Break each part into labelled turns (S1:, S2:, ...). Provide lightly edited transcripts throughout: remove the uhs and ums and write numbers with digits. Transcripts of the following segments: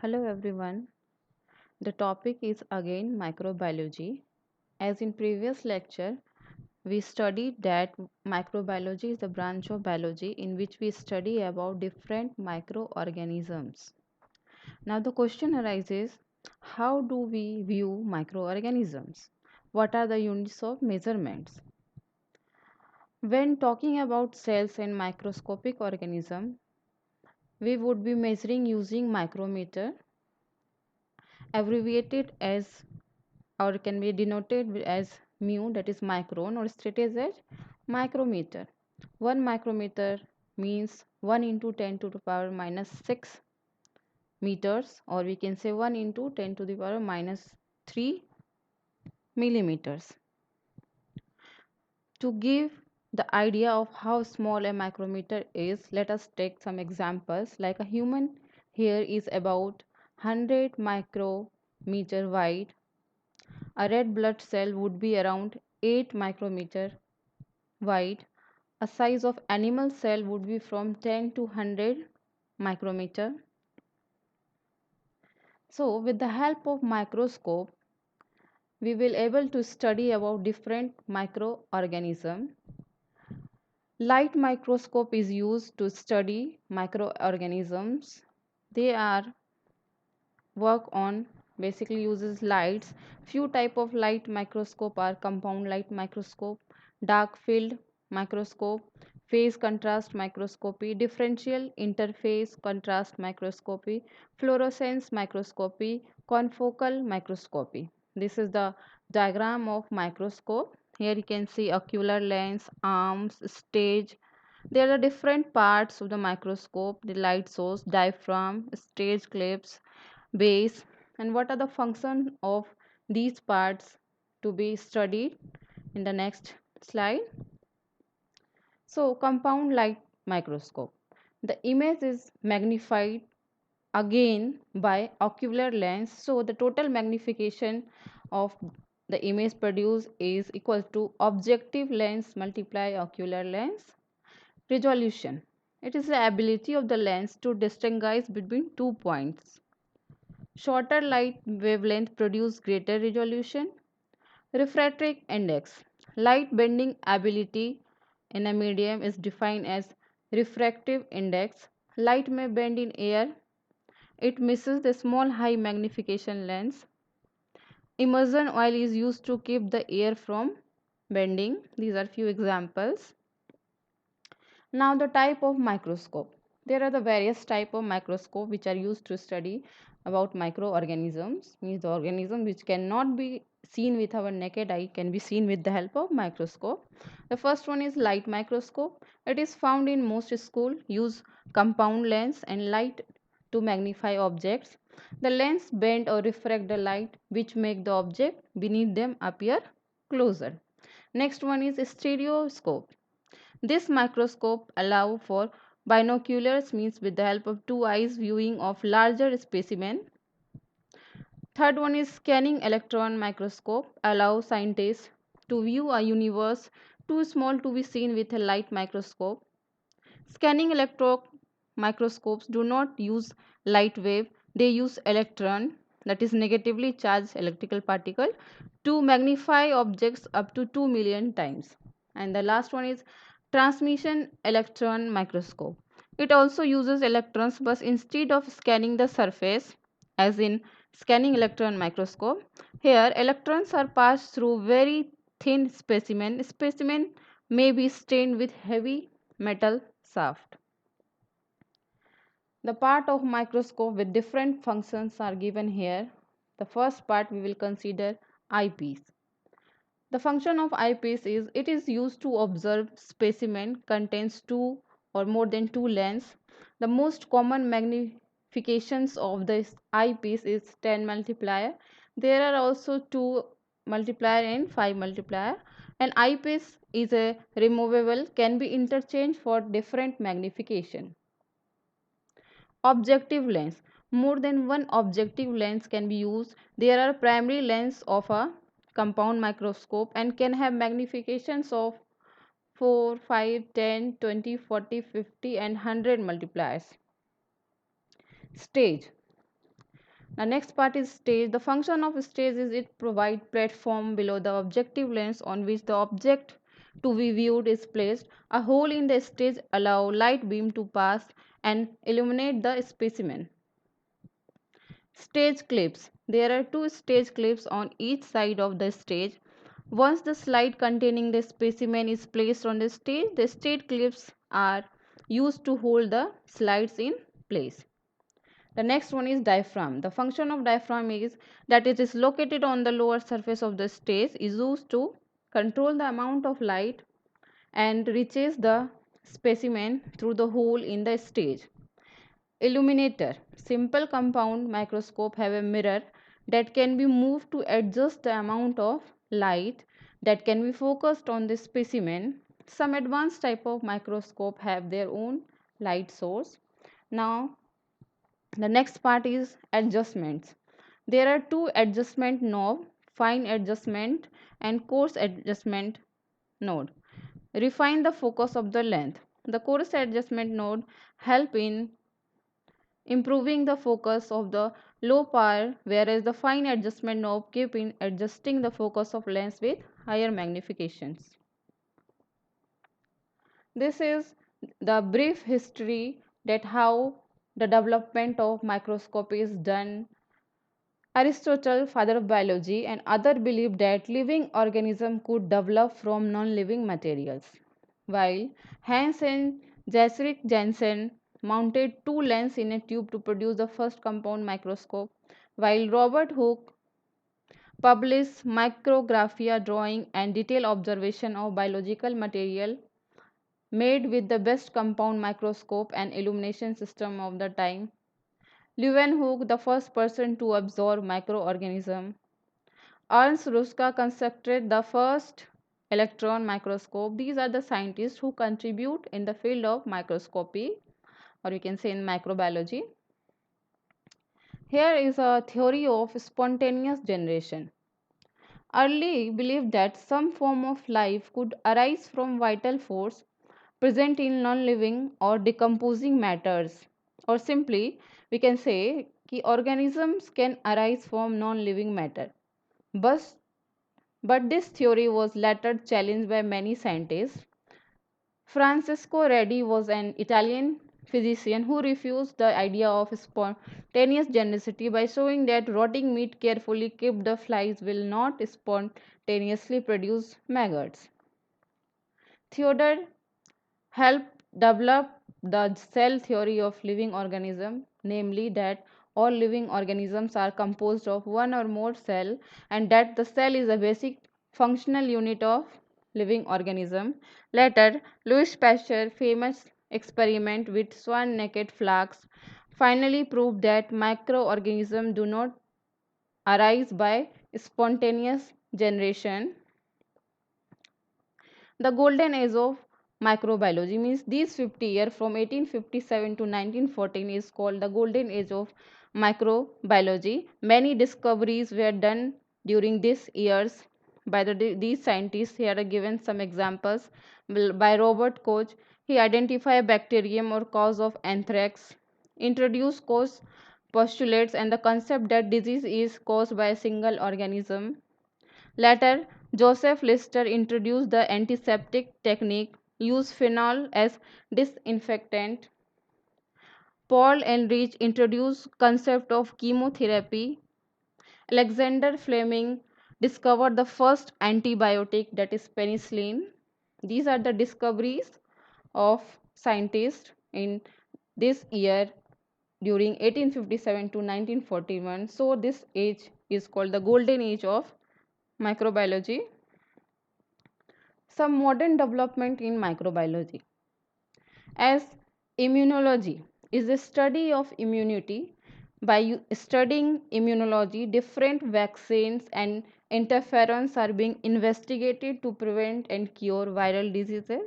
S1: Hello everyone. The topic is again microbiology. As in previous lecture, we studied that microbiology is the branch of biology in which we study about different microorganisms. Now the question arises, how do we view microorganisms? What are the units of measurements? When talking about cells and microscopic organism, we would be measuring using micrometer, abbreviated as or can be denoted as mu, that is micron, or stated as micrometer. 1 micrometer means 1 into 10 to the power minus 6 meters, or we can say 1 into 10 to the power minus 3 millimeters. To give the idea of how small a micrometer is, let us take some examples. Like a human hair is about 100 micrometer wide. A red blood cell would be around 8 micrometer wide. A size of animal cell would be from 10 to 100 micrometer. So with the help of microscope, we will able to study about different microorganism. Light microscope is used to study microorganisms. They are work on basically uses lights. Few type of light microscope are compound light microscope, dark field microscope, phase contrast microscopy, differential interface contrast microscopy, fluorescence microscopy, confocal microscopy. This is the diagram of microscope. Here you can see ocular lens, arms, stage. There are different parts of the microscope: the light source, diaphragm, stage clips, base, and what are the function of these parts to be studied in the next slide. So compound light microscope, the image is magnified again by ocular lens, so the total magnification of the image produced is equal to objective lens multiply ocular lens. Resolution, it is the ability of the lens to distinguish between 2 points. Shorter light wavelength produce greater resolution. Refractive index, light bending ability in a medium is defined as refractive index. Light may bend in air. It misses the small high magnification lens. Immersion oil is used to keep the air from bending. These are few examples. Now the type of microscope. There are the various type of microscope which are used to study about microorganisms, means the organism which cannot be seen with our naked eye can be seen with the help of microscope. The first one is light microscope. It is found in most school, use compound lens and light to magnify objects. The lens bend or refract the light which make the object beneath them appear closer. Next one is stereoscope. This microscope allow for binoculars, means with the help of two eyes viewing of larger specimen. Third one is scanning electron microscope, allow scientists to view a universe too small to be seen with a light microscope. Scanning electron microscopes do not use light wave, they use electron, that is negatively charged electrical particle, to magnify objects up to 2 million times. And the last one is transmission electron microscope. It also uses electrons, but instead of scanning the surface, as in scanning electron microscope, here electrons are passed through very thin specimen. Specimen may be stained with heavy metal shaft. The part of microscope with different functions are given here. The first part we will consider eyepiece. The function of eyepiece is it is used to observe specimen contains two or more than two lens. The most common magnifications of this eyepiece is 10 multiplier. There are also 2 multiplier and 5 multiplier. An eyepiece is a removable, can be interchanged for different magnification. Objective lens, more than one objective lens can be used. There are primary lens of a compound microscope and can have magnifications of 4, 5, 10, 20, 40, 50 and 100 multipliers. Stage, The next part is stage. The function of stage is it provide platform below the objective lens on which the object to be viewed is placed. A hole in the stage allow light beam to pass and illuminate the specimen. Stage clips. There are two stage clips on each side of the stage. Once the slide containing the specimen is placed on the stage clips are used to hold the slides in place. The next one is diaphragm. The function of diaphragm is that it is located on the lower surface of the stage, is used to control the amount of light and reaches the specimen through the hole in the stage. Illuminator. Simple compound microscope have a mirror that can be moved to adjust the amount of light that can be focused on the specimen. Some advanced type of microscope have their own light source. Now the next part is adjustments. There are two adjustment knob, fine adjustment and coarse adjustment node. Refine the focus of the length. The coarse adjustment node help in improving the focus of the low power, whereas the fine adjustment knob keep in adjusting the focus of lens with higher magnifications. This is the brief history that how the development of microscopy is done. Aristotle, father of biology, and others believed that living organisms could develop from non-living materials, while Hans and Jesrik Jensen mounted two lenses in a tube to produce the first compound microscope, while Robert Hooke published Micrographia drawing and detailed observation of biological material made with the best compound microscope and illumination system of the time. Leeuwenhoek, the first person to observe microorganisms. Ernst Ruska constructed the first electron microscope. These are the scientists who contribute in the field of microscopy, or you can say in microbiology. Here is a theory of spontaneous generation. Early believed that some form of life could arise from vital force present in non-living or decomposing matters, or simply we can say कि organisms can arise from non-living matter. But, but this theory was later challenged by many scientists. Francesco Redi was an Italian physician who refused the idea of spontaneous genericity by showing that rotting meat carefully kept the flies will not spontaneously produce maggots. Theodore helped develop the cell theory of living organism, namely that all living organisms are composed of one or more cell and that the cell is a basic functional unit of living organism. Later, Louis Pasteur famous experiment with swan necked flax finally proved that microorganisms do not arise by spontaneous generation. The golden age of microbiology means these 50 years from 1857 to 1914 is called the golden age of microbiology. Many discoveries were done during these years by these scientists. Here are given some examples by Robert Koch. He identified bacterium or cause of anthrax, introduced Koch postulates and the concept that disease is caused by a single organism. Later, Joseph Lister introduced the antiseptic technique, used phenol as disinfectant. Paul Ehrlich introduced concept of chemotherapy. Alexander Fleming discovered the first antibiotic, that is penicillin. These are the discoveries of scientists in this year during 1857 to 1941. So this age is called the golden age of microbiology. Some modern development in microbiology, as immunology is the study of immunity. By studying immunology, different vaccines and interferons are being investigated to prevent and cure viral diseases.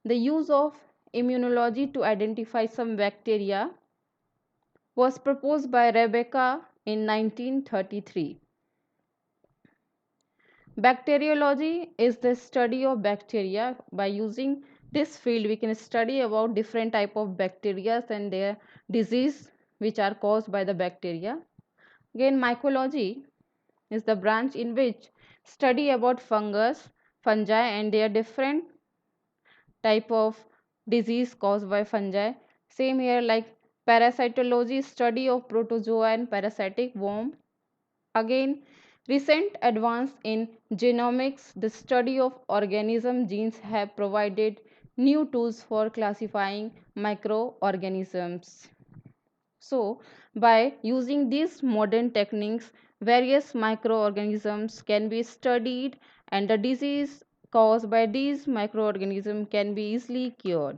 S1: The use of immunology to identify some bacteria was proposed by Rebecca in 1933. Bacteriology is the study of bacteria. By using this field, we can study about different type of bacteria and their disease which are caused by the bacteria. Again, mycology is the branch in which study about fungus, fungi and their different type of disease caused by fungi. Same here, like parasitology, study of protozoa and parasitic worm. Again, recent advance in genomics, the study of organism genes have provided new tools for classifying microorganisms. So, by using these modern techniques, various microorganisms can be studied and the disease caused by these microorganisms can be easily cured.